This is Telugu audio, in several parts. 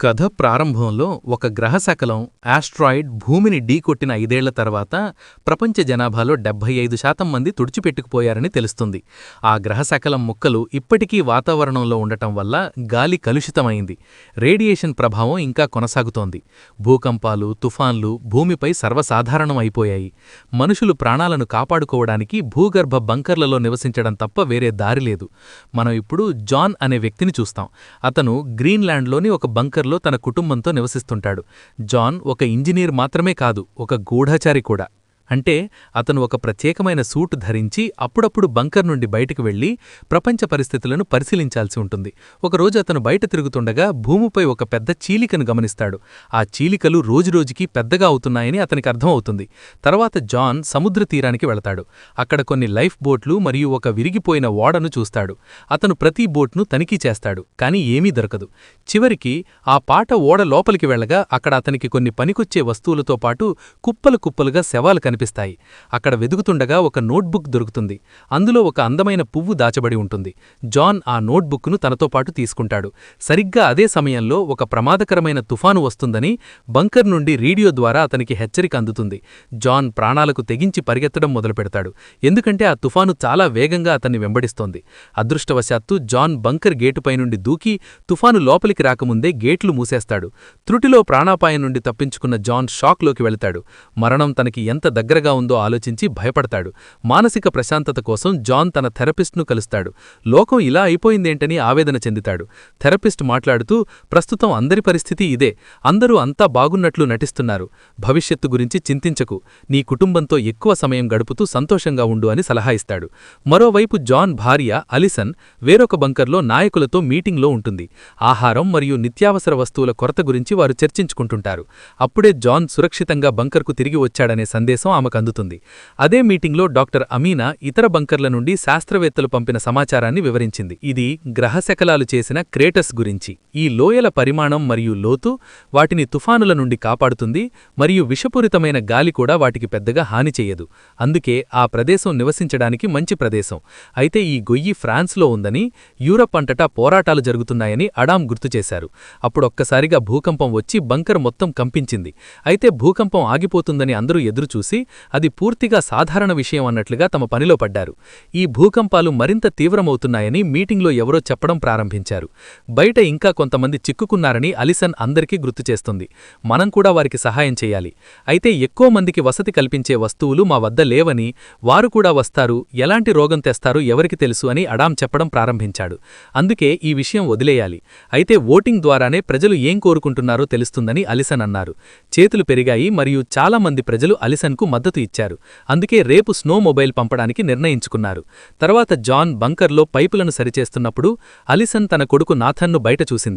కథ ప్రారంభంలో ఒక గ్రహశకలం ఆస్ట్రాయిడ్ భూమిని ఢీకొట్టిన 5 ఏళ్ల తర్వాత ప్రపంచ జనాభాలో 75% మంది తుడిచిపెట్టుకుపోయారని తెలుస్తుంది. ఆ గ్రహశకలం ముక్కలు ఇప్పటికీ వాతావరణంలో ఉండటం వల్ల గాలి కలుషితమైంది. రేడియేషన్ ప్రభావం ఇంకా కొనసాగుతోంది. భూకంపాలు, తుఫాన్లు భూమిపై సర్వసాధారణం అయిపోయాయి. మనుషులు ప్రాణాలను కాపాడుకోవడానికి భూగర్భ బంకర్లలో నివసించడం తప్ప వేరే దారిలేదు. మనం ఇప్పుడు జాన్ అనే వ్యక్తిని చూస్తాం. అతను గ్రీన్లాండ్లోని ఒక బంకర్లో తన కుటుంబంతో నివసిస్తుంటాడు. జాన్ ఒక ఇంజనీర్ మాత్రమే కాదు, ఒక గూఢచారి కూడా. అంటే అతను ఒక ప్రత్యేకమైన సూట్ ధరించి అప్పుడప్పుడు బంకర్ నుండి బయటికి వెళ్లి ప్రపంచ పరిస్థితులను పరిశీలించాల్సి ఉంటుంది. ఒకరోజు అతను బయట తిరుగుతుండగా భూమిపై ఒక పెద్ద చీలికను గమనిస్తాడు. ఆ చీలికలు రోజురోజుకీ పెద్దగా అవుతున్నాయని అతనికి అర్థమవుతుంది. తర్వాత జాన్ సముద్ర తీరానికి వెళతాడు. అక్కడ కొన్ని లైఫ్ బోట్లు మరియు ఒక విరిగిపోయిన ఓడను చూస్తాడు. అతను ప్రతి బోట్ను తనిఖీ చేస్తాడు, కానీ ఏమీ దొరకదు. చివరికి ఆ పాట ఓడ లోపలికి వెళ్లగా అక్కడ అతనికి కొన్ని పనికొచ్చే వస్తువులతో పాటు కుప్పలు కుప్పలుగా శవాలు కనిపిస్తాయి. అక్కడ వెదుగుతుండగా ఒక నోట్బుక్ దొరుకుతుంది. అందులో ఒక అందమైన పువ్వు దాచబడి ఉంటుంది. జాన్ ఆ నోట్బుక్ను తనతో పాటు తీసుకుంటాడు. సరిగ్గా అదే సమయంలో ఒక ప్రమాదకరమైన తుఫాను వస్తుందని బంకర్ నుండి రేడియో ద్వారా అతనికి హెచ్చరిక అందుతుంది. జాన్ ప్రాణాలకు తెగించి పరిగెత్తడం మొదలుపెడతాడు, ఎందుకంటే ఆ తుఫాను చాలా వేగంగా అతన్ని వెంబడిస్తోంది. అదృష్టవశాత్తు జాన్ బంకర్ గేటుపై నుండి దూకి తుఫాను లోపలికి రాకముందే గేట్లు మూసేస్తాడు. త్రుటిలో ప్రాణాపాయం నుండి తప్పించుకున్న జాన్ షాక్లోకి వెళతాడు. మరణం తనకి ఎంత దగ్గరగా ఉందో ఆలోచించి భయపడతాడు. మానసిక ప్రశాంతత కోసం జాన్ తన థెరపిస్ట్ను కలుస్తాడు. లోకం ఇలా అయిపోయిందేంటని ఆవేదన చెందుతాడు. థెరపిస్ట్ మాట్లాడుతూ, ప్రస్తుతం అందరి పరిస్థితి ఇదే, అందరూ అంతా బాగున్నట్లు నటిస్తున్నారు, భవిష్యత్తు గురించి చింతించకు, నీ కుటుంబంతో ఎక్కువ సమయం గడుపుతూ సంతోషంగా ఉండు అని సలహా ఇస్తాడు. మరోవైపు జాన్ భార్య అలిసన్ వేరొక బంకర్లో నాయకులతో మీటింగ్లో ఉంటుంది. ఆహారం మరియు నిత్యావసర వస్తువుల కొరత గురించి వారు చర్చించుకుంటుంటారు. అప్పుడే జాన్ సురక్షితంగా బంకర్కు తిరిగి వచ్చాడనే సందేశం ఆమెకు అందుతుంది. అదే మీటింగ్లో డాక్టర్ అమీనా ఇతర బంకర్ల నుండి శాస్త్రవేత్తలు పంపిన సమాచారాన్ని వివరించింది. ఇది గ్రహశకలాలు చేసిన క్రేటర్స్ గురించి. ఈ లోయల పరిమాణం మరియు లోతు వాటిని తుఫానుల నుండి కాపాడుతుంది, మరియు విషపూరితమైన గాలి కూడా వాటికి పెద్దగా హాని చెయ్యదు. అందుకే ఆ ప్రదేశం నివసించడానికి మంచి ప్రదేశం. అయితే ఈ గొయ్యి ఫ్రాన్స్లో ఉందని, యూరప్ అంతటా పోరాటాలు జరుగుతున్నాయని అడామ్ గుర్తుచేశారు. అప్పుడొక్కసారిగా భూకంపం వచ్చి బంకర్ మొత్తం కంపించింది. అయితే భూకంపం ఆగిపోతుందని అందరూ ఎదురుచూసి అది పూర్తిగా సాధారణ విషయం అన్నట్లుగా తమ పనిలో పడ్డారు. ఈ భూకంపాలు మరింత తీవ్రమవుతున్నాయని మీటింగ్లో ఎవరో చెప్పడం ప్రారంభించారు. బయట ఇంకా కొంతమంది చిక్కుకున్నారని అలిసన్ అందరికీ గుర్తుచేస్తుంది. మనం కూడా వారికి సహాయం చేయాలి. అయితే ఎక్కువ మందికి వసతి కల్పించే వస్తువులు మా వద్ద లేవని, వారు కూడా వస్తారు, ఎలాంటి రోగం తెస్తారో ఎవరికి తెలుసు అని అడామ్ చెప్పడం ప్రారంభించాడు. అందుకే ఈ విషయం వదిలేయాలి. అయితే ఓటింగ్ ద్వారానే ప్రజలు ఏం కోరుకుంటున్నారో తెలుస్తుందని అలిసన్ అన్నారు. చేతులు పెరిగాయి మరియు చాలామంది ప్రజలు అలిసన్కు మద్దతు ఇచ్చారు. అందుకే రేపు స్నో మొబైల్ పంపడానికి నిర్ణయించుకున్నారు. తర్వాత జాన్ బంకర్లో పైపులను సరిచేస్తున్నప్పుడు అలిసన్ తన కొడుకు నాథన్ను బయట చూసింది.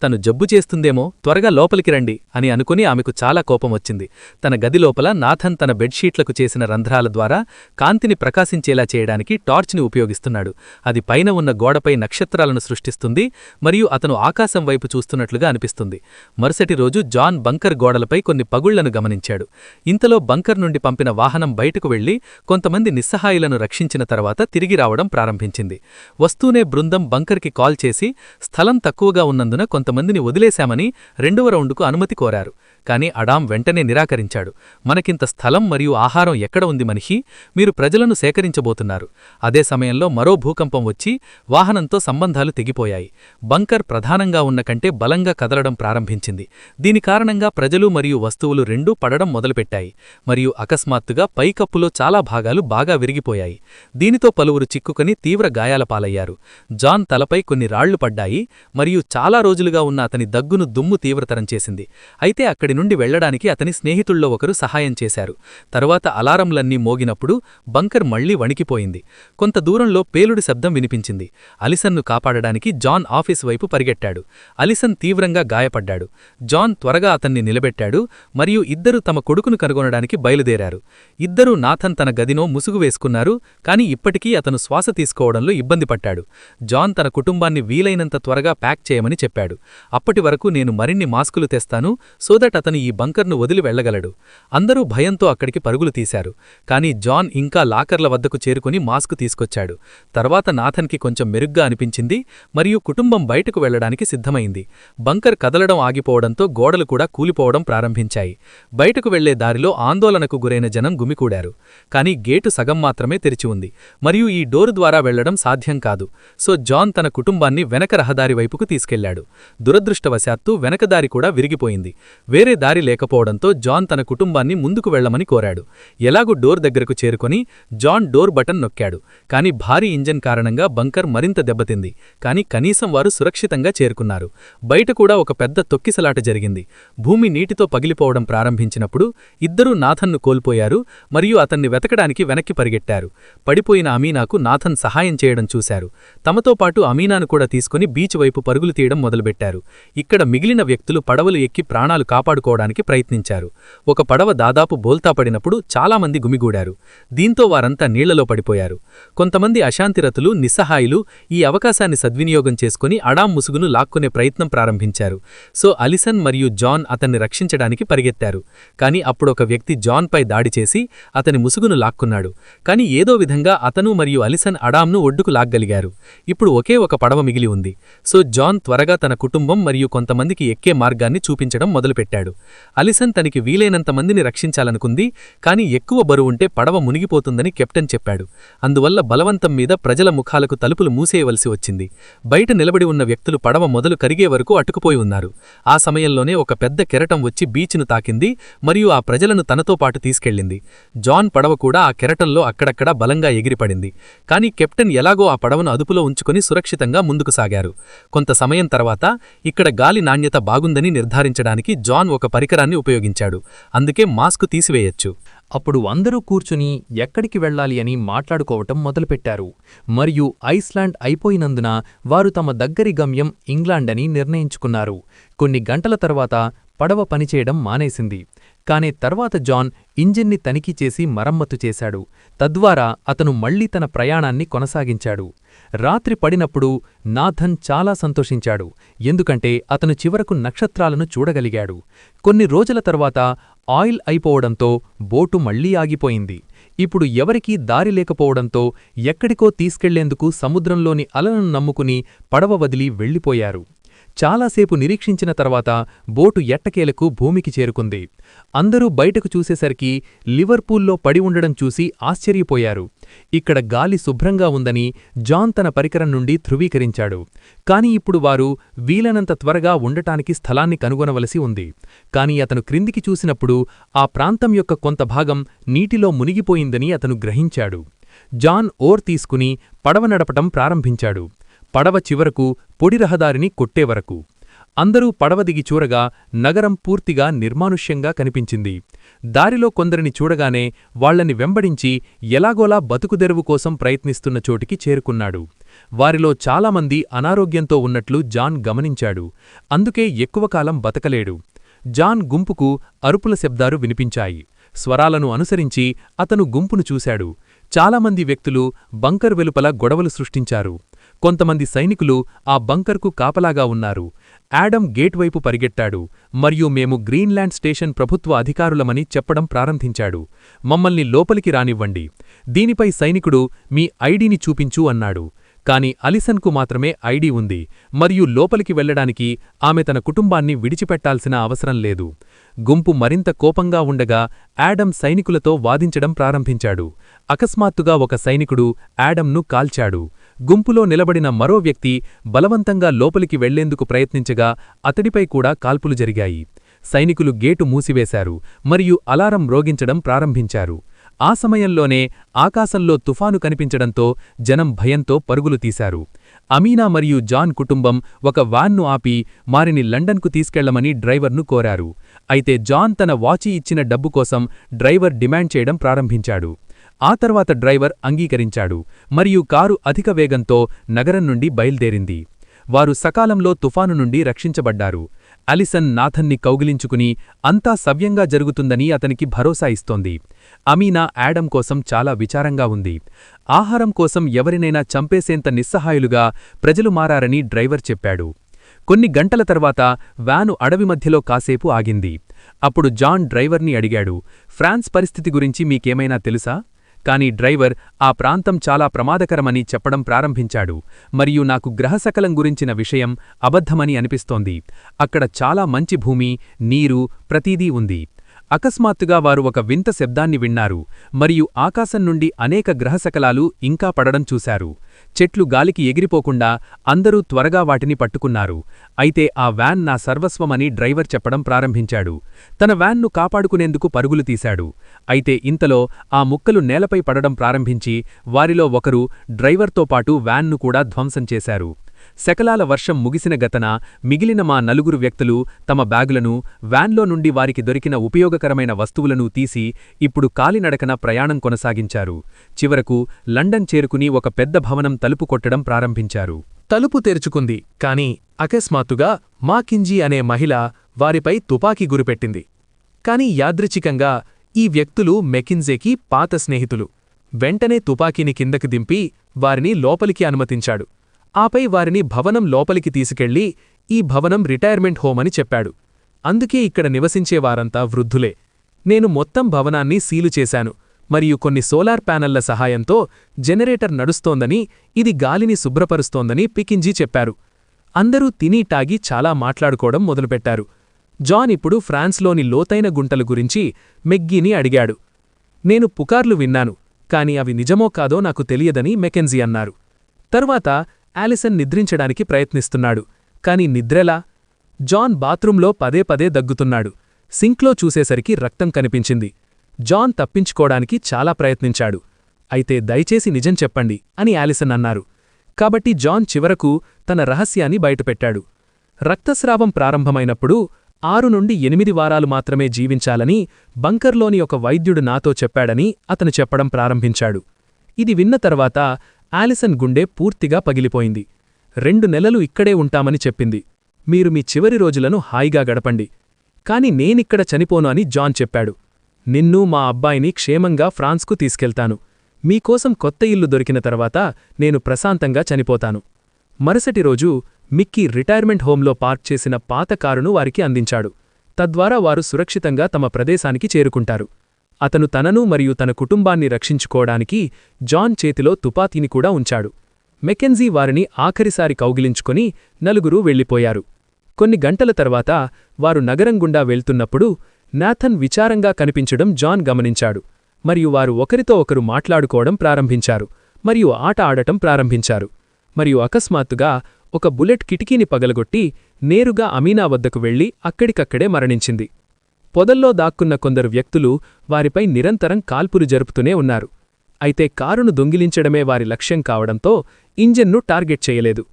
తను జబ్బు చేస్తుందేమో, త్వరగా లోపలికి రండి అని అనుకుని ఆమెకు చాలా కోపం వచ్చింది. తన గది లోపల నాథన్ తన బెడ్షీట్లకు చేసిన రంధ్రాల ద్వారా కాంతిని ప్రకాశించేలా చేయడానికి టార్చ్ని ఉపయోగిస్తున్నాడు. అది పైన ఉన్న గోడపై నక్షత్రాలను సృష్టిస్తుంది మరియు అతను ఆకాశం వైపు చూస్తున్నట్లుగా అనిపిస్తుంది. మరుసటి రోజు జాన్ బంకర్ గోడలపై కొన్ని పగుళ్లను గమనించాడు. ఇంతలో బంకర్ నుండి పంపిన వాహనం బయటకు వెళ్లి కొంతమంది నిస్సహాయులను రక్షించిన తర్వాత తిరిగి రావడం ప్రారంభించింది. వస్తూనే బృందం బంకర్కి కాల్ చేసి స్థలం తక్కువగా ఉన్నందున కొంతమందిని వదిలేశామని 2వ రౌండుకు అనుమతి కోరారు. కాని అడామ్ వెంటనే నిరాకరించాడు. మనకింత స్థలం మరియు ఆహారం ఎక్కడ ఉంది మనిషి, మీరు ప్రజలను సేకరించబోతున్నారు. అదే సమయంలో మరో భూకంపం వచ్చి వాహనంతో సంబంధాలు తెగిపోయాయి. బంకర్ ప్రధానంగా ఉన్న కంటే బలంగా కదలడం ప్రారంభించింది. దీని కారణంగా ప్రజలు మరియు వస్తువులు రెండూ పడడం మొదలుపెట్టాయి మరియు అకస్మాత్తుగా పైకప్పులో చాలా భాగాలు బాగా విరిగిపోయాయి. దీనితో పలువురు చిక్కుకొని తీవ్ర గాయాల పాలయ్యారు. జాన్ తలపై కొన్ని రాళ్లు పడ్డాయి మరియు చాలా రోజులుగా ఉన్న అతని దగ్గును దుమ్ము తీవ్రతరం చేసింది. అయితే అక్కడి నుండి వెళ్లడానికి అతని స్నేహితుల్లో ఒకరు సహాయం చేశారు. తరువాత అలారంలన్నీ మోగినప్పుడు బంకర్ మళ్లీ వణికిపోయింది. కొంత దూరంలో పేలుడి శబ్దం వినిపించింది. అలిసన్ను కాపాడడానికి జాన్ ఆఫీస్ వైపు పరిగెట్టాడు. అలిసన్ తీవ్రంగా గాయపడ్డాడు. జాన్ త్వరగా అతన్ని నిలబెట్టాడు మరియు ఇద్దరు తమ కొడుకును కనుగొనడానికి బయలుదేరారు. ఇద్దరూ నాథన్ తన గదినో ముసుగు వేసుకున్నారు, కాని ఇప్పటికీ అతను శ్వాస తీసుకోవడంలో ఇబ్బంది పడ్డాడు. జాన్ తన కుటుంబాన్ని వీలైనంత త్వరగా ప్యాక్ చేయమని చెప్పాడు. అప్పటి వరకు నేను మరిన్ని మాస్కులు తెస్తాను, సో దట్ అతను ఈ బంకర్ను వదిలి వెళ్లగలడు. అందరూ భయంతో అక్కడికి పరుగులు తీశారు. కాని జాన్ ఇంకా లాకర్ల వద్దకు చేరుకుని మాస్కు తీసుకొచ్చాడు. తర్వాత నాథన్కి కొంచెం మెరుగ్గా అనిపించింది మరియు కుటుంబం బయటకు వెళ్లడానికి సిద్ధమైంది. బంకర్ కదలడం ఆగిపోవడంతో గోడలు కూడా కూలిపోవడం ప్రారంభించాయి. బయటకు వెళ్లే దారిలో ఆందోళనకు గురైన జనం గుమికూడారు. కాని గేటు సగం మాత్రమే తెరిచి ఉంది మరియు ఈ డోరు ద్వారా వెళ్లడం సాధ్యం కాదు. సో జాన్ తన కుటుంబాన్ని వెనక రహదారి వైపుకు తీసుకెళ్లాడు. దురదృష్టవశాత్తు వెనకదారి కూడా విరిగిపోయింది. వేరే దారి లేకపోవడంతో జాన్ తన కుటుంబాన్ని ముందుకు వెళ్లమని కోరాడు. ఎలాగూ డోర్ దగ్గరకు చేరుకొని జాన్ డోర్ బటన్ నొక్కాడు. కాని భారీ ఇంజన్ కారణంగా బంకర్ మరింత దెబ్బతింది. కాని కనీసం వారు సురక్షితంగా చేరుకున్నారు. బయట కూడా ఒక పెద్ద తొక్కిసలాట జరిగింది. భూమి నీటితో పగిలిపోవడం ప్రారంభించినప్పుడు ఇద్దరూ నాథన్ను కోల్పోయారు మరియు అతన్ని వెతకడానికి వెనక్కి పరిగెట్టారు. పడిపోయిన అమీనాకు నాథన్ సహాయం చేయడం చూశారు. తమతో పాటు అమీనాను కూడా తీసుకుని బీచ్ వైపు పరుగులు తీయడం మొదలుపెట్టారు. ఇక్కడ మిగిలిన వ్యక్తులు పడవలు ఎక్కి ప్రాణాలు కాపాడుకోవడానికి ప్రయత్నించారు. ఒక పడవ దాదాపు బోల్తాపడినప్పుడు చాలామంది గుమిగూడారు. దీంతో వారంతా నీళ్లలో పడిపోయారు. కొంతమంది అశాంతిరతులు, నిస్సహాయులు ఈ అవకాశాన్ని సద్వినియోగం చేసుకుని అడాం ముసుగును లాక్కునే ప్రయత్నం ప్రారంభించారు. సో అలిసన్ మరియు జాన్ అతన్ని రక్షించడానికి పరిగెత్తారు. కాని అప్పుడొక వ్యక్తి జాన్పై దాడి చేసి అతని ముసుగును లాక్కున్నాడు. కాని ఏదో విధంగా అతను మరియు అలిసన్ అడాంను ఒడ్డుకు లాగ్గలిగారు. ఇప్పుడు ఒకే ఒక పడవ మిగిలి ఉంది. సో జాన్ త్వరగా తన కుటుంబం మరియు కొంతమందికి ఎక్కే మార్గాన్ని చూపించడం మొదలుపెట్టాడు. అలిసన్ తనకి వీలైనంత మందిని రక్షించాలనుకుంది. కాని ఎక్కువ బరువుంటే పడవ మునిగిపోతుందని కెప్టెన్ చెప్పాడు. అందువల్ల బలవంతం మీద ప్రజల ముఖాలకు తలుపులు మూసేయవలసి వచ్చింది. బయట నిలబడి ఉన్న వ్యక్తులు పడవ మొదలు కరిగే వరకు అటుకుపోయి ఉన్నారు. ఆ సమయంలోనే ఒక పెద్ద కెరటం వచ్చి బీచ్ను తాకింది మరియు ఆ ప్రజలను తనతో పాటు తీసుకెళ్లింది. జాన్ పడవ కూడా ఆ కెరటంలో అక్కడక్కడా బలంగా ఎగిరిపడింది. కాని కెప్టెన్ ఎలాగో ఆ పడవను అదుపులో ఉంచుకుని సురక్షితంగా ముందుకు సాగారు. కొంత సమయం తర్వాత ఇక్కడ గాలి నాణ్యత బాగుందని నిర్ధారించడానికి జాన్ ఒక పరికరాన్ని ఉపయోగించాడు. అందుకే మాస్కు తీసివేయొచ్చు. అప్పుడు అందరూ కూర్చుని ఎక్కడికి వెళ్లాలి అని మాట్లాడుకోవటం మొదలుపెట్టారు. మరియు ఐస్లాండ్ అయిపోయినందున వారు తమ దగ్గరి గమ్యం ఇంగ్లాండని నిర్ణయించుకున్నారు. కొన్ని గంటల తర్వాత పడవ పనిచేయడం మానేసింది. కాని తర్వాత జాన్ ఇంజిన్ని తనిఖీ చేసి మరమ్మతు చేశాడు. తద్వారా అతను మళ్లీ తన ప్రయాణాన్ని కొనసాగించాడు. రాత్రి పడినప్పుడు నాథన్ చాలా సంతోషించాడు. ఎందుకంటే అతను చివరకు నక్షత్రాలను చూడగలిగాడు. కొన్ని రోజుల తర్వాత ఆయిల్ అయిపోవడంతో బోటు మళ్లీ ఆగిపోయింది. ఇప్పుడు ఎవరికీ దారి లేకపోవడంతో ఎక్కడికో తీసుకెళ్లేందుకు సముద్రంలోని అలలను నమ్ముకుని పడవ వదిలి వెళ్లిపోయారు. చాలాసేపు నిరీక్షించిన తర్వాత బోటు ఎట్టకేలకు భూమికి చేరుకుంది. అందరూ బయటకు చూసేసరికి లివర్పూల్లో పడి ఉండడం చూసి ఆశ్చర్యపోయారు. ఇక్కడ గాలి శుభ్రంగా ఉందని జాన్ తన పరికరం నుండి ధృవీకరించాడు. కాని ఇప్పుడు వారు వీలైనంత త్వరగా ఉండటానికి స్థలాన్ని కనుగొనవలసి ఉంది. కాని అతను క్రిందికి చూసినప్పుడు ఆ ప్రాంతం యొక్క కొంత భాగం నీటిలో మునిగిపోయిందని అతను గ్రహించాడు. జాన్ ఓర్ తీసుకుని పడవ నడపటం ప్రారంభించాడు. పడవ చివరకు పొడి రహదారిని కొట్టేవరకు. అందరూ పడవ దిగి చూడగా నగరం పూర్తిగా నిర్మానుష్యంగా కనిపించింది. దారిలో కొందరిని చూడగానే వాళ్లని వెంబడించి ఎలాగోలా బతుకుదెరువు కోసం ప్రయత్నిస్తున్న చోటికి చేరుకున్నాడు. వారిలో చాలామంది అనారోగ్యంతో ఉన్నట్లు జాన్ గమనించాడు. అందుకే ఎక్కువ కాలం బతకలేడు. జాన్ గుంపుకు అరుపుల శబ్దాలు వినిపించాయి. స్వరాలను అనుసరించి అతను గుంపును చూశాడు. చాలామంది వ్యక్తులు బంకర్ వెలుపల గొడవలు సృష్టించారు. కొంతమంది సైనికులు ఆ బంకర్కు కాపలాగా ఉన్నారు. యాడమ్ గేట్ వైపు పరిగెట్టాడు మరియు మేము గ్రీన్లాండ్ స్టేషన్ ప్రభుత్వ అధికారులమని చెప్పడం ప్రారంభించాడు. మమ్మల్ని లోపలికి రానివ్వండి. దీనిపై సైనికుడు మీ ఐడీని చూపించు అన్నాడు. కాని అలిసన్కు మాత్రమే ఐడీ ఉంది మరియు లోపలికి వెళ్లడానికి ఆమె తన కుటుంబాన్ని విడిచిపెట్టాల్సిన అవసరం లేదు. గుంపు మరింత కోపంగా ఉండగా యాడమ్ సైనికులతో వాదించడం ప్రారంభించాడు. అకస్మాత్తుగా ఒక సైనికుడు యాడమ్ను కాల్చాడు. గుంపులో నిలబడిన మరో వ్యక్తి బలవంతంగా లోపలికి వెళ్లేందుకు ప్రయత్నించగా అతడిపై కూడా కాల్పులు జరిగాయి. సైనికులు గేటు మూసివేశారు మరియు అలారం మ్రోగించడం ప్రారంభించారు. ఆ సమయంలోనే ఆకాశంలో తుఫాను కనిపించడంతో జనం భయంతో పరుగులు తీశారు. అమీనా మరియు జాన్ కుటుంబం ఒక వాన్ను ఆపి వారిని లండన్కు తీసుకెళ్లమని డ్రైవర్ను కోరారు. అయితే జాన్ తన వాచి ఇచ్చిన డబ్బు కోసం డ్రైవర్ డిమాండ్ చేయడం ప్రారంభించాడు. ఆ తర్వాత డ్రైవర్ అంగీకరించాడు మరియు కారు అధిక వేగంతో నగరం నుండి బయల్దేరింది. వారు సకాలంలో తుఫాను నుండి రక్షించబడ్డారు. అలిసన్ నాథన్ని కౌగిలించుకుని అంతా సవ్యంగా జరుగుతుందని అతనికి భరోసా ఇస్తోంది. అమీనా యాడమ్ కోసం చాలా విచారంగా ఉంది. ఆహారం కోసం ఎవరినైనా చంపేసేంత నిస్సహాయులుగా ప్రజలు మారారని డ్రైవర్ చెప్పాడు. కొన్ని గంటల తర్వాత వ్యాను అడవి మధ్యలో కాసేపు ఆగింది. అప్పుడు జాన్ డ్రైవర్ని అడిగాడు, ఫ్రాన్స్ పరిస్థితి గురించి మీకేమైనా తెలుసా? కాని డ్రైవర్ ఆ ప్రాంతం చాలా ప్రమాదకరమని చెప్పడం ప్రారంభించాడు, మరియు నాకు గ్రహశకలం గురించిన విషయం అబద్ధమని అనిపిస్తోంది. అక్కడ చాలా మంచి భూమి, నీరు, ప్రతీదీ ఉంది. అకస్మాత్తుగా వారు ఒక వింత శబ్దాన్ని విన్నారు, మరియు ఆకాశం నుండి అనేక గ్రహశకలాలు ఇంకా పడడం చూశారు. చెట్లు గాలికి ఎగిరిపోకుండా అందరూ త్వరగా వాటిని పట్టుకున్నారు. అయితే ఆ వ్యాన్ నా సర్వస్వమని డ్రైవర్ చెప్పడం ప్రారంభించాడు. తన వ్యాన్ను కాపాడుకునేందుకు పరుగులు తీశాడు. అయితే ఇంతలో ఆ ముక్కలు నేలపై పడడం ప్రారంభించి వారిలో ఒకరు డ్రైవర్తో పాటు వ్యాన్ను కూడా ధ్వంసం చేశారు. శకలాల వర్షం ముగిసిన గతన మిగిలిన మా నలుగురు వ్యక్తులు తమ బ్యాగులను, వ్యాన్లో నుండి వారికి దొరికిన ఉపయోగకరమైన వస్తువులను తీసి ఇప్పుడు కాలినడకన ప్రయాణం కొనసాగించారు. చివరకు లండన్ చేరుకుని ఒక పెద్ద భవనం తలుపు కొట్టడం ప్రారంభించారు. తలుపు తెరుచుకుంది, కాని అకస్మాత్తుగా మాకింజీ అనే మహిళ వారిపై తుపాకీ గురిపెట్టింది. కాని యాదృచ్ఛికంగా ఈ వ్యక్తులు మెకిన్జేకి పాత స్నేహితులు. వెంటనే తుపాకీని కిందకి దింపి వారిని లోపలికి అనుమతించాడు. ఆపై వారిని భవనం లోపలికి తీసుకెళ్లి ఈ భవనం రిటైర్మెంట్ హోమ్ అని చెప్పాడు. అందుకే ఇక్కడ నివసించే వారంతా వృద్ధులే. నేను మొత్తం భవనాన్ని సీలు చేశాను మరియు కొన్ని సోలార్ ప్యానెళ్ల సహాయంతో జనరేటర్ నడుస్తోందని, ఇది గాలిని శుభ్రపరుస్తోందని పికింజీ చెప్పారు. అందరూ తిని టాగి చాలా మాట్లాడుకోవడం మొదలుపెట్టారు. జాన్ ఇప్పుడు ఫ్రాన్స్లోని లోతైన గుంటల గురించి మెగ్గీని అడిగాడు. నేను పుకార్లు విన్నాను, కాని అవి నిజమో కాదో నాకు తెలియదని మెకెన్జీ అన్నారు. తరువాత ఆలిసన్ నిద్రించడానికి ప్రయత్నిస్తున్నాడు, కాని నిద్రెలా? జాన్ బాత్రూంలో పదే పదే దగ్గుతున్నాడు. సింక్లో చూసేసరికి రక్తం కనిపించింది. జాన్ తప్పించుకోవడానికి చాలా ప్రయత్నించాడు. అయితే దయచేసి నిజం చెప్పండి అని ఆలిసన్ అన్నారు. కాబట్టి జాన్ చివరకు తన రహస్యాన్ని బయటపెట్టాడు. రక్తస్రావం ప్రారంభమైనప్పుడు 6 నుండి 8 వారాలు మాత్రమే జీవించాలని బంకర్లోని ఒక వైద్యుడు నాతో చెప్పాడని అతను చెప్పడం ప్రారంభించాడు. ఇది విన్న తర్వాత ఆలిసన్ గుండె పూర్తిగా పగిలిపోయింది. 2 నెలలు ఇక్కడే ఉంటామని చెప్పింది. మీరు మీ చివరి రోజులను హాయిగా గడపండి. కాని నేనిక్కడ చనిపోను అని జాన్ చెప్పాడు. నిన్నూ మా అబ్బాయిని క్షేమంగా ఫ్రాన్స్కు తీసుకెళ్తాను. మీకోసం కొత్త ఇల్లు దొరికిన తర్వాత నేను ప్రశాంతంగా చనిపోతాను. మరుసటి రోజు మిక్కీ రిటైర్మెంట్ హోంలో పార్క్ చేసిన పాత కారును వారికి అందించాడు. తద్వారా వారు సురక్షితంగా తమ ప్రదేశానికి చేరుకుంటారు. అతను తనను మరియు తన కుటుంబాన్ని రక్షించుకోవడానికి జాన్ చేతిలో తుపాకీని కూడా ఉంచాడు. మెకెన్జీ వారిని ఆఖరిసారి కౌగిలించుకొని నలుగురూ వెళ్ళిపోయారు. కొన్ని గంటల తర్వాత వారు నగరం గుండా వెళ్తున్నప్పుడు నాథన్ విచారంగా కనిపించడం జాన్ గమనించాడు, మరియు వారు ఒకరితో ఒకరు మాట్లాడుకోవడం ప్రారంభించారు మరియు ఆట ఆడటం ప్రారంభించారు. మరియు అకస్మాత్తుగా ఒక బుల్లెట్ కిటికీని పగలగొట్టి నేరుగా అమీనా వద్దకు వెళ్లి అక్కడికక్కడే మరణించింది. పొదల్లో దాక్కున్న కొందరు వ్యక్తులు వారిపై నిరంతరం కాల్పులు జరుపుతూనే ఉన్నారు. అయితే కారును దొంగిలించడమే వారి లక్ష్యం కావడంతో ఇంజన్ను టార్గెట్ చేయలేదు.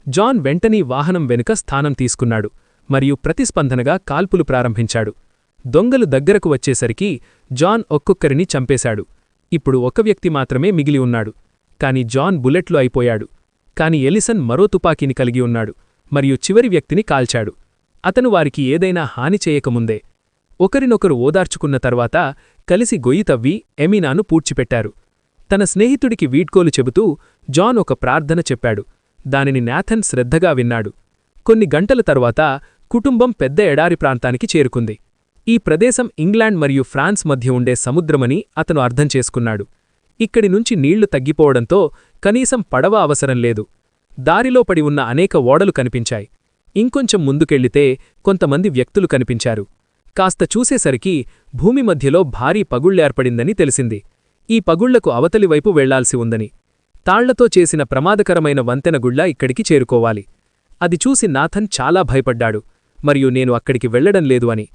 జాన్ వెంటనే వాహనం వెనుక స్థానం తీసుకున్నాడు మరియు ప్రతిస్పందనగా కాల్పులు ప్రారంభించాడు. దొంగలు దగ్గరకు వచ్చేసరికి జాన్ ఒక్కొక్కరిని చంపేశాడు. ఇప్పుడు ఒక వ్యక్తి మాత్రమే మిగిలి ఉన్నాడు. కాని జాన్ బుల్లెట్లు అయిపోయాడు. కాని ఎలిసన్ మరో తుపాకీని కలిగి ఉన్నాడు మరియు చివరి వ్యక్తిని కాల్చాడు. అతను వారికి ఏదైనా హాని చేయకముందే ఒకరినొకరు ఓదార్చుకున్న తర్వాత కలిసి గొయ్యి తవ్వి ఎమీనాను పూడ్చిపెట్టారు. తన స్నేహితుడికి వీడ్కోలు చెబుతూ జాన్ ఒక ప్రార్థన చెప్పాడు. దానిని నాథన్ శ్రద్ధగా విన్నాడు. కొన్ని గంటల తరువాత కుటుంబం పెద్ద ఎడారి ప్రాంతానికి చేరుకుంది. ఈ ప్రదేశం ఇంగ్లాండ్ మరియు ఫ్రాన్స్ మధ్య ఉండే సముద్రమని అతను అర్థం చేసుకున్నాడు. ఇక్కడి నుంచి నీళ్లు తగ్గిపోవడంతో కనీసం పడవ అవసరం లేదు. దారిలో పడి ఉన్న అనేక ఓడలు కనిపించాయి. ఇంకొంచెం ముందుకెళ్లితే కొంతమంది వ్యక్తులు కనిపించారు. కాస్త చూసేసరికి భూమి మధ్యలో భారీ పగుళ్లేర్పడిందని తెలిసింది. ఈ పగుళ్లకు అవతలివైపు వెళ్లాల్సి ఉందని, తాళ్లతో చేసిన ప్రమాదకరమైన వంతెనగుళ్ల ఇక్కడికి చేరుకోవాలి. అది చూసి నాథన్ చాలా భయపడ్డాడు మరియు నేను అక్కడికి వెళ్లడం లేదు అని.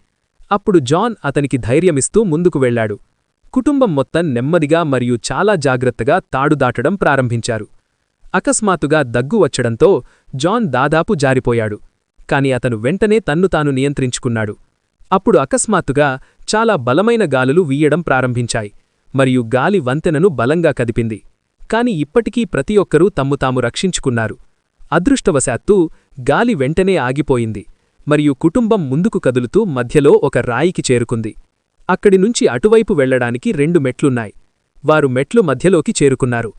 అప్పుడు జాన్ అతనికి ధైర్యమిస్తూ ముందుకు వెళ్లాడు. కుటుంబం మొత్తం నెమ్మదిగా మరియు చాలా జాగ్రత్తగా తాడు దాటడం ప్రారంభించారు. అకస్మాత్తుగా దగ్గు వచ్చడంతో జాన్ దాదాపు జారిపోయాడు. కాని అతను వెంటనే తన్ను తాను నియంత్రించుకున్నాడు. అప్పుడు అకస్మాత్తుగా చాలా బలమైన గాలులు వీయడం ప్రారంభించాయి మరియు గాలి వంతెనను బలంగా కదిపింది. కాని ఇప్పటికీ ప్రతి ఒక్కరూ తమ్ము తాము రక్షించుకున్నారు. అదృష్టవశాత్తూ గాలి వెంటనే ఆగిపోయింది మరియు కుటుంబం ముందుకు కదులుతూ మధ్యలో ఒక రాయికి చేరుకుంది. అక్కడినుంచి అటువైపు వెళ్లడానికి 2 మెట్లున్నాయి. వారు మెట్లు మధ్యలోకి చేరుకున్నారు.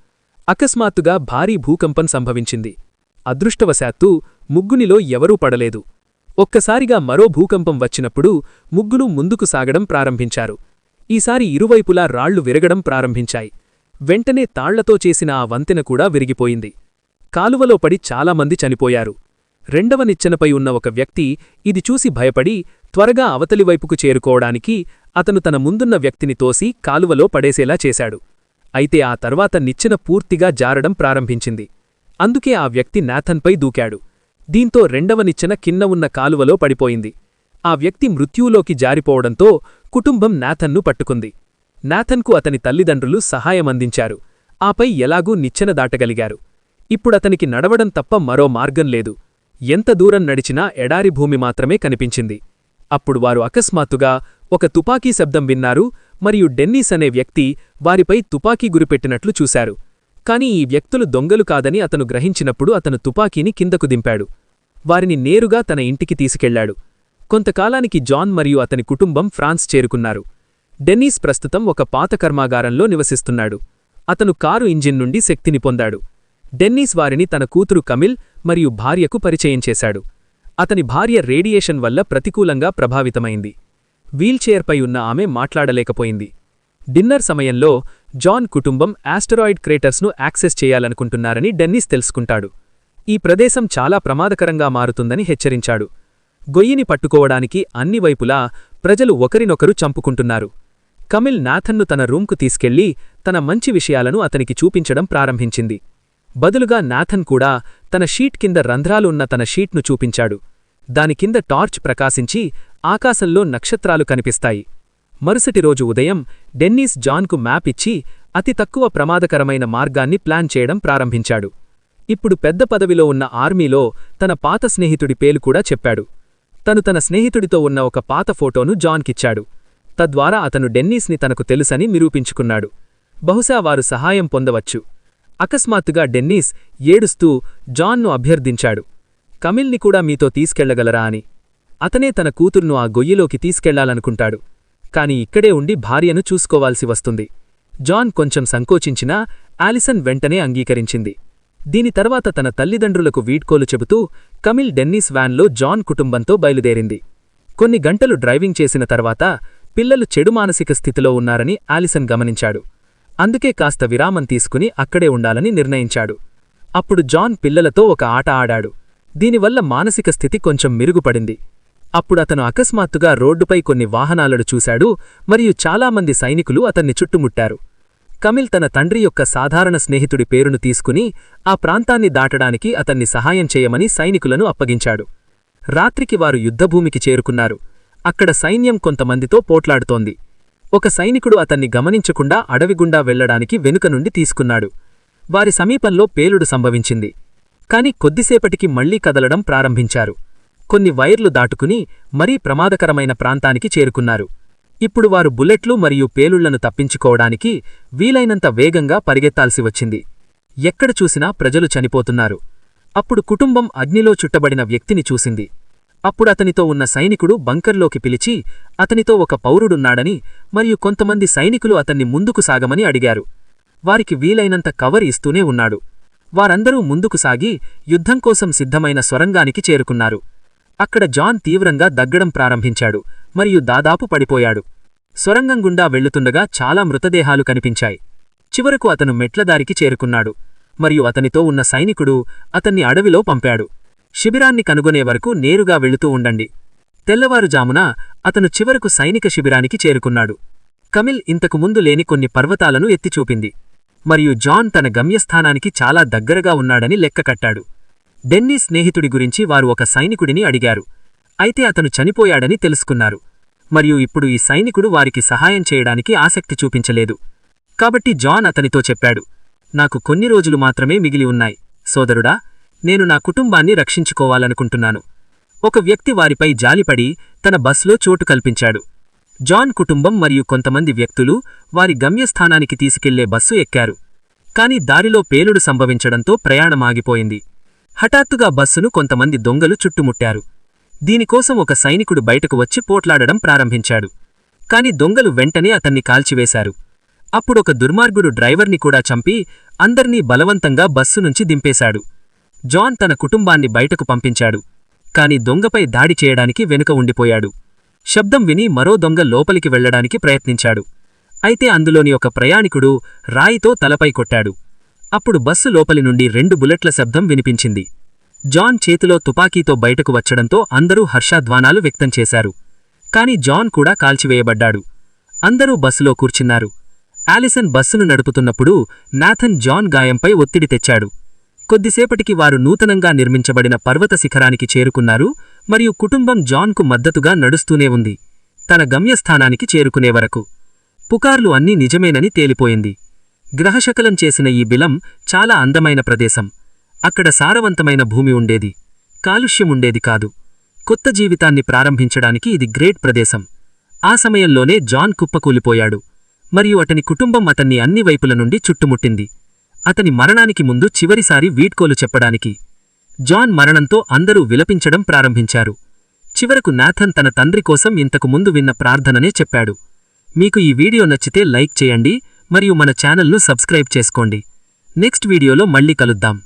అకస్మాత్తుగా భారీ భూకంపం సంభవించింది. అదృష్టవశాత్తూ ముగ్గునిలో ఎవరూ పడలేదు. ఒక్కసారిగా మరో భూకంపం వచ్చినప్పుడు ముగ్గులు ముందుకు సాగడం ప్రారంభించారు. ఈసారి ఇరువైపులా రాళ్లు విరగడం ప్రారంభించాయి. వెంటనే తాళ్లతో చేసిన ఆ వంతెన కూడా విరిగిపోయింది. కాలువలో పడి చాలామంది చనిపోయారు. రెండవ నిచ్చెనపై ఉన్న ఒక వ్యక్తి ఇది చూసి భయపడి త్వరగా అవతలివైపుకు చేరుకోవడానికి అతను తన ముందున్న వ్యక్తిని తోసి కాలువలో పడేసేలా చేశాడు. అయితే ఆ తర్వాత నిచ్చెన పూర్తిగా జారడం ప్రారంభించింది. అందుకే ఆ వ్యక్తి నాథన్పై దూకాడు. దీంతో రెండవ నిచ్చెన కింద ఉన్న కాలువలో పడిపోయింది. ఆ వ్యక్తి మృత్యువులోకి జారిపోవడంతో కుటుంబం నాథన్ను పట్టుకుంది. నాథన్కు అతని తల్లిదండ్రులు సహాయమందించారు. ఆపై ఎలాగూ నిచ్చెన దాటగలిగారు. ఇప్పుడతనికి నడవడం తప్ప మరో మార్గం లేదు. ఎంత దూరం నడిచినా ఎడారి భూమి మాత్రమే కనిపించింది. అప్పుడు వారు అకస్మాత్తుగా ఒక తుపాకీ శబ్దం విన్నారు మరియు డెన్నిస్ అనే వ్యక్తి వారిపై తుపాకీ గురిపెట్టినట్లు చూశారు. కాని ఈ వ్యక్తులు దొంగలు కాదని అతను గ్రహించినప్పుడు అతను తుపాకీని కిందకు దింపాడు. వారిని నేరుగా తన ఇంటికి తీసుకెళ్లాడు. కొంతకాలానికి జాన్ మరియు అతని కుటుంబం ఫ్రాన్స్ చేరుకున్నారు. డెన్నిస్ ప్రస్తుతం ఒక పాత కర్మాగారంలో నివసిస్తున్నాడు. అతను కారు ఇంజిన్ నుండి శక్తిని పొందాడు. డెన్నిస్ వారిని తన కూతురు కమిల్ మరియు భార్యకు పరిచయం చేశాడు. అతని భార్య రేడియేషన్ వల్ల ప్రతికూలంగా ప్రభావితమైంది. వీల్చైర్పై ఉన్న ఆమె మాట్లాడలేకపోయింది. డిన్నర్ సమయంలో జాన్ కుటుంబం ఆస్టరాయిడ్ క్రేటర్స్ను యాక్సెస్ చేయాలనుకుంటున్నారని డెన్నిస్ తెలుసుకుంటాడు. ఈ ప్రదేశం చాలా ప్రమాదకరంగా మారుతుందని హెచ్చరించాడు. గొయ్యిని పట్టుకోవడానికి అన్ని వైపులా ప్రజలు ఒకరినొకరు చంపుకుంటున్నారు. కమిల్ నాథన్ను తన రూంకు తీసుకెళ్లి తన మంచి విషయాలను అతనికి చూపించడం ప్రారంభించింది. బదులుగా నాథన్ కూడా తన షీట్ కింద రంధ్రాలు ఉన్న తన షీట్ను చూపించాడు. దాని కింద టార్చ్ ప్రకాశించి ఆకాశంలో నక్షత్రాలు కనిపిస్తాయి. మరుసటి రోజు ఉదయం డెన్నిస్ జాన్కు మ్యాప్ ఇచ్చి అతి తక్కువ ప్రమాదకరమైన మార్గాన్ని ప్లాన్ చేయడం ప్రారంభించాడు. ఇప్పుడు పెద్ద పదవిలో ఉన్న ఆర్మీలో తన పాత స్నేహితుడి పేరు కూడా చెప్పాడు. తను తన స్నేహితుడితో ఉన్న ఒక పాత ఫోటోను జాన్కిచ్చాడు. తద్వారా అతను డెన్నిస్ని తనకు తెలుసని నిరూపించుకున్నాడు. బహుశా వారు సహాయం పొందవచ్చు. అకస్మాత్తుగా డెన్నిస్ ఏడుస్తూ జాన్ను అభ్యర్థించాడు. కమిల్ని కూడా మీతో తీసుకెళ్లగలరా అని. అతనే తన కూతుర్ను ఆ గొయ్యిలోకి తీసుకెళ్లాలనుకుంటాడు. కాని ఇక్కడే ఉండి భార్యను చూసుకోవాల్సి వస్తుంది. జాన్ కొంచెం సంకోచించినా ఆలిసన్ వెంటనే అంగీకరించింది. దీని తర్వాత తన తల్లిదండ్రులకు వీడ్కోలు చెబుతూ కమిల్ డెన్నిస్ వ్యాన్లో జాన్ కుటుంబంతో బయలుదేరింది. కొన్ని గంటలు డ్రైవింగ్ చేసిన తర్వాత పిల్లలు చెడు మానసిక స్థితిలో ఉన్నారని ఆలిసన్ గమనించాడు. అందుకే కాస్త విరామం తీసుకుని అక్కడే ఉండాలని నిర్ణయించాడు. అప్పుడు జాన్ పిల్లలతో ఒక ఆట ఆడాడు. దీనివల్ల మానసిక స్థితి కొంచెం మెరుగుపడింది. అప్పుడతను అకస్మాత్తుగా రోడ్డుపై కొన్ని వాహనాలను చూశాడు మరియు చాలామంది సైనికులు అతన్ని చుట్టుముట్టారు. కమిల్ తన తండ్రి యొక్క సాధారణ స్నేహితుడి పేరును తీసుకుని ఆ ప్రాంతాన్ని దాటడానికి అతన్ని సహాయం చేయమని సైనికులను అప్పగించాడు. రాత్రికి వారు యుద్ధభూమికి చేరుకున్నారు. అక్కడ సైన్యం కొంతమందితో పోట్లాడుతోంది. ఒక సైనికుడు అతన్ని గమనించకుండా అడవిగుండా వెళ్లడానికి వెనుక నుండి తీసుకున్నాడు. వారి సమీపంలో పేలుడు సంభవించింది. కాని కొద్దిసేపటికి మళ్లీ కదలడం ప్రారంభించారు. కొన్ని వైర్లు దాటుకుని మరీ ప్రమాదకరమైన ప్రాంతానికి చేరుకున్నారు. ఇప్పుడు వారు బుల్లెట్లు మరియు పేలుళ్లను తప్పించుకోవడానికి వీలైనంత వేగంగా పరిగెత్తాల్సి వచ్చింది. ఎక్కడ చూసినా ప్రజలు చనిపోతున్నారు. అప్పుడు కుటుంబం అగ్నిలో చుట్టబడిన వ్యక్తిని చూసింది. అప్పుడతనితో ఉన్న సైనికుడు బంకర్లోకి పిలిచి అతనితో ఒక పౌరుడున్నాడని మరియు కొంతమంది సైనికులు అతన్ని ముందుకు సాగమని అడిగారు. వారికి వీలైనంత కవర్ ఇస్తూనే ఉన్నాడు. వారందరూ ముందుకు సాగి యుద్ధం కోసం సిద్ధమైన సొరంగానికి చేరుకున్నారు. అక్కడ జాన్ తీవ్రంగా దగ్గడం ప్రారంభించాడు మరియు దాదాపు పడిపోయాడు. సొరంగం గుండా వెళ్లుతుండగా చాలా మృతదేహాలు కనిపించాయి. చివరకు అతను మెట్లదారికి చేరుకున్నాడు మరియు అతనితో ఉన్న సైనికుడు అతన్ని అడవిలో పంపాడు. శిబిరాన్ని కనుగొనే వరకు నేరుగా వెళుతూ ఉండండి. తెల్లవారుజామున అతను చివరకు సైనిక శిబిరానికి చేరుకున్నాడు. కమిల్ ఇంతకుముందు లేని కొన్ని పర్వతాలను ఎత్తిచూపింది మరియు జాన్ తన గమ్యస్థానానికి చాలా దగ్గరగా ఉన్నాడని లెక్కకట్టాడు. డెన్నిస్ స్నేహితుడి గురించి వారు ఒక సైనికుడిని అడిగారు. అయితే అతను చనిపోయాడని తెలుసుకున్నారు మరియు ఇప్పుడు ఈ సైనికుడు వారికి సహాయం చేయడానికి ఆసక్తి చూపించలేదు. కాబట్టి జాన్ అతనితో చెప్పాడు, నాకు కొన్ని రోజులు మాత్రమే మిగిలి ఉన్నాయి సోదరుడా, నేను నా కుటుంబాన్ని రక్షించుకోవాలనుకుంటున్నాను. ఒక వ్యక్తి వారిపై జాలిపడి తన బస్లో చోటు కల్పించాడు. జాన్ కుటుంబం మరియు కొంతమంది వ్యక్తులు వారి గమ్యస్థానానికి తీసుకెళ్లే బస్సు ఎక్కారు. కాని దారిలో పేలుడు సంభవించడంతో ప్రయాణమాగిపోయింది. హఠాత్తుగా బస్సును కొంతమంది దొంగలు చుట్టుముట్టారు. దీనికోసం ఒక సైనికుడు బయటకు వచ్చి పోట్లాడడం ప్రారంభించాడు. కాని దొంగలు వెంటనే అతన్ని కాల్చివేశారు. అప్పుడొక దుర్మార్గుడు డ్రైవర్ని కూడా చంపి అందర్నీ బలవంతంగా బస్సు నుంచి దింపేశాడు. జాన్ తన కుటుంబాన్ని బయటకు పంపించాడు. కాని దొంగపై దాడి చేయడానికి వెనుక ఉండిపోయాడు. శబ్దం విని మరో దొంగ లోపలికి వెళ్లడానికి ప్రయత్నించాడు. అయితే అందులోని ఒక ప్రయాణికుడు రాయితో తలపై కొట్టాడు. అప్పుడు బస్సు లోపలి నుండి 2 బుల్లెట్ల శబ్దం వినిపించింది. జాన్ చేతిలో తుపాకీతో బయటకు వచ్చడంతో అందరూ హర్షాధ్వానాలు వ్యక్తం చేశారు. కాని జాన్ కూడా కాల్చివేయబడ్డాడు. అందరూ బస్సులో కూర్చున్నారు. ఆలిసన్ బస్సును నడుపుతున్నప్పుడు నాథన్ జాన్ గాయంపై ఒత్తిడి తెచ్చాడు. కొద్దిసేపటికి వారు నూతనంగా నిర్మించబడిన పర్వత శిఖరానికి చేరుకున్నారు మరియు కుటుంబం జాన్కు మద్దతుగా నడుస్తూనే ఉంది, తన గమ్యస్థానానికి చేరుకునే వరకు. పుకార్లు అన్నీ నిజమేనని తేలిపోయింది. గ్రహశకలం చేసిన ఈ బిలం చాలా అందమైన ప్రదేశం. అక్కడ సారవంతమైన భూమి ఉండేది, కాలుష్యముండేది కాదు. కొత్త జీవితాన్ని ప్రారంభించడానికి ఇది గ్రేట్ ప్రదేశం. ఆ సమయంలోనే జాన్ కుప్పకూలిపోయాడు మరియు అతని కుటుంబం అతన్ని అన్ని వైపుల నుండి చుట్టుముట్టింది. అతని మరణానికి ముందు చివరిసారి వీడ్కోలు చెప్పడానికి. జాన్ మరణంతో అందరూ విలపించడం ప్రారంభించారు. చివరకు నాథన్ తన తండ్రి కోసం ఇంతకు ముందు విన్న ప్రార్థననే చెప్పాడు. మీకు ఈ వీడియో నచ్చితే లైక్ చేయండి మరియు మన ఛానల్ను సబ్స్క్రైబ్ చేసుకోండి. నెక్స్ట్ వీడియోలో మళ్ళీ కలుద్దాం.